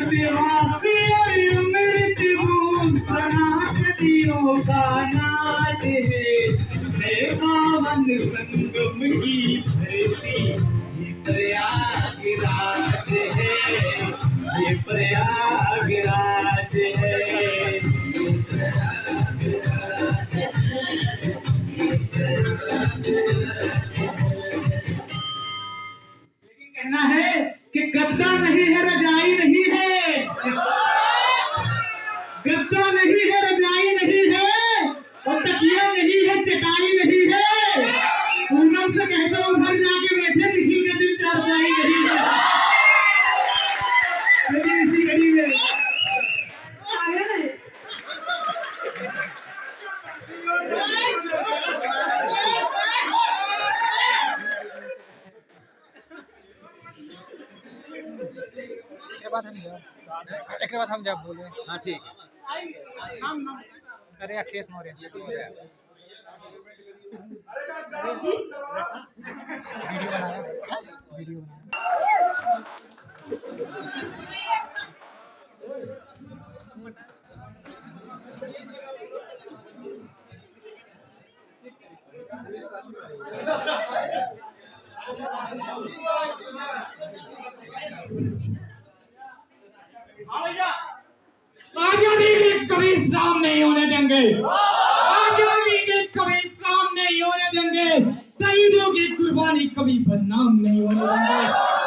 बेवासी और मृत्यु सनातनियों का नाच है पावन संगम की धरती ये प्रयागराज है, ये प्रयागराज है, लेकिन कहना है कि गद्दा नहीं है, रजाई नहीं है, गद्दा नहीं है, रजाई नहीं है, और तकिया नहीं है, चटाई नहीं है। पूनम से कहता हूँ घर जाके बैठे निखिल के दिल चारपाई नहीं है। इसी घड़ी में एक बात हम जब बोले। हाँ ठीक है। अरे अक्षेश मौर्य वीडियो बनाया, वीडियो बनाया। आजादी के कभी शाम नहीं होने देंगे, आजादी के कभी शाम नहीं होने देंगे, शहीदों की कुर्बानी कभी बदनाम नहीं होने देंगे,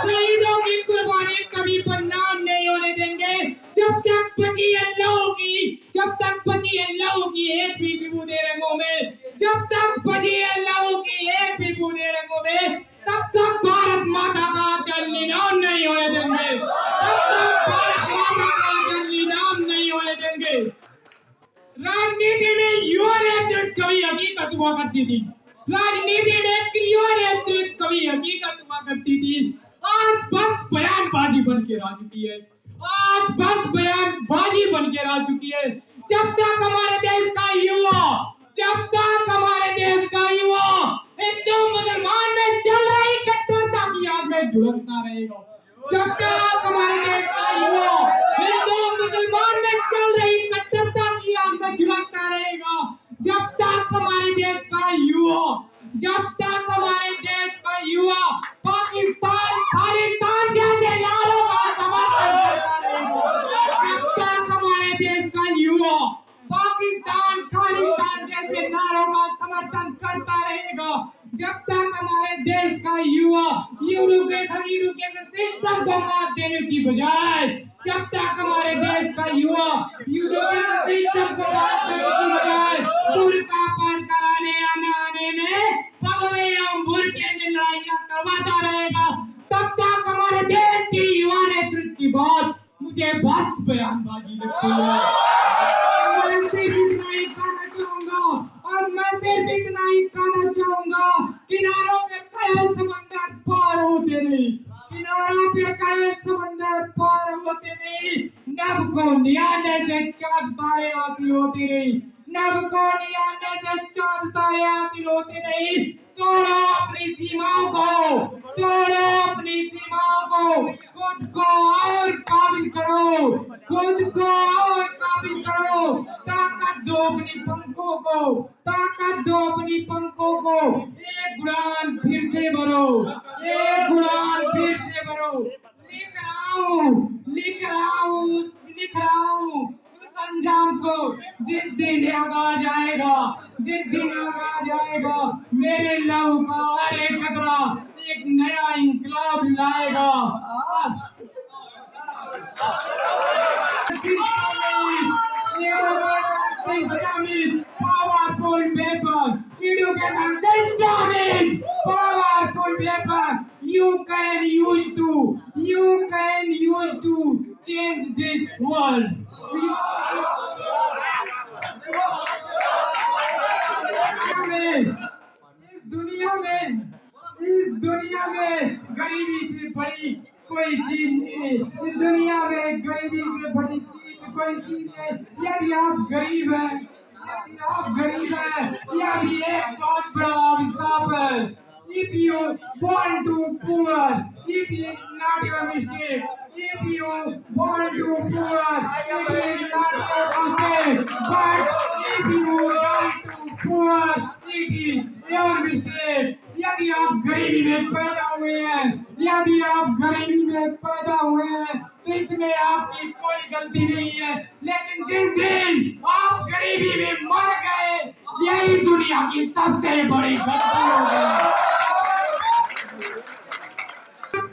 शहीदों की कुर्बानी कभी बदनाम नहीं होने देंगे। जब तक बची अल्लाह की, जब तक बची अल्लाह की एक भी विभूदे रंगों में, जब तक बची अल्लाह की एक भी विभूदे रंगों में, तब तक भारत माता का चल नीलाम नहीं होने देंगे, तब तक भारत माता का चल नीलाम नहीं होने देंगे। राजनीति में युवा नेतृत्व कभी हकीकत हुआ करती थी, राजनीति में युवा नेतृत्व कभी हकीकत हुआ करती थी। आज बस बयानबाजी बन के रह चुकी है, आज बस बयानबाजी बन के रह चुकी है। जब तक हमारे देश का युवा, जब तक हमारे देश का युवा हिंदू मुसलमान में चल रही कट्टरता की आग में झुलसता रहेगा, जब तक हमारे देश का युवा हिंदू मुसलमान में चल रही कट्टरता की आग में झुलसता रहेगा, जब तक हमारे देश का युवा, जब तक हमारे देश का युवा पाकिस्तान खालिस्तान जैसे नारों का समर्थन करता रहेगा, जब तक हमारे देश का युवा पाकिस्तान खालिस्तान जैसे नारों का समर्थन करता रहेगा, जब तक हमारे देश का युवा एजुकेशन सिस्टम को मात देने की बजाय, जब तक हमारे देश का युवा एजुकेशन सिस्टम को मात देने की बजाय बुर्का पार कराने आने में भगवे एवं बुर्के से लड़ाइयां करवाता रहेगा, तब तक हमारे देश की युवा नेतृत्व की बात मुझे बस बयानबाजी लगती है। मैं सिर्फ इतना ही कहना चाहूंगा, और मैं सिर्फ इतना ही कहना चाहूंगा, किनारों पे कई समंदर पार होते नहीं, किनारों पे कई समंदर पार होते नहीं, नभ को नियाने से चांद तारे हासिल होते नहीं, नभ को नियाने से चांद तारे हासिल होते नहीं। तोड़ो अपनी सीमाओं को, तोड़ो अपनी सीमाओं को, खुद को और काबिल करो, खुद को और काबिल करो, ताकत दो अपनी पंखों को, ताकत दो अपनी पंखों को, एक उड़ान फिर से भरो, एक उड़ान फिर से भरो। लिख रहा हूँ, लिख रहा हूँ, लिख रहा हूँ उस अंजाम को जिस दिन याद आ जाएगा, जिस दिन याद आ जाएगा, मेरे लहू का हर एक कतरा एक नया इंकलाब लाएगा। Powerful paper, education system is powerful paper. You can use to change this world. इस दुनिया में गरीबी से बड़ी कोई चीज नहीं, इस दुनिया में गरीबी से बड़ी चीज कोई चीज नहीं। यदि आप गरीब हैं, यदि आप गरीब हैं, यह भी एक बहुत बड़ा अभिशाप है। If you born to poor, it is not your mistake. If you born to if you die to poverty, your mistake. यदि आप गरीबी में पैदा हुए हैं, यदि आप गरीबी में पैदा हुए हैं, तो इसमें आपकी कोई गलती नहीं है। लेकिन जिस दिन आप गरीबी में मर गए, यही दुनिया की सबसे बड़ी गलती हो गई।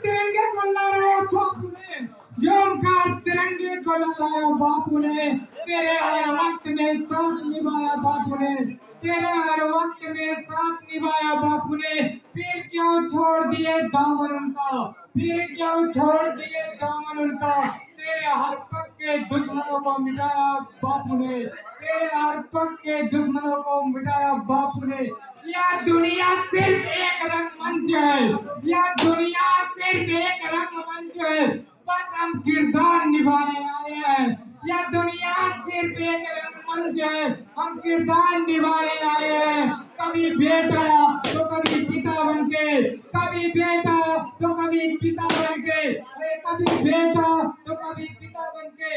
तिरंगे को लहराया बापू ने, जोम का तिरंगे को लहराया बापू ने, तेरे हर वक्त में साथ निभाया बापू ने, तेरे हर वक्त में साथ निभाया बापू ने। फिर क्यों छोड़ दिए दामन उनका, फिर क्यों छोड़ दिए दामन उनका। तेरे हर पग के दुश्मनों को मिटाया बापू ने, तेरे हर पग के दुश्मनों को मिटाया बापू ने। यह दुनिया सिर्फ एक रंगमंच है, यह दुनिया सिर्फ एक रंगमंच है, बस हम किरदार निभाने आए हैं। यह दुनिया सिर्फ एक रंगमंच है, हम किरदार निभाने आए हैं। कभी बेटा तो कभी पिता बनके, कभी बेटा तो कभी पिता बनके, कभी बेटा तो कभी पिता बनके।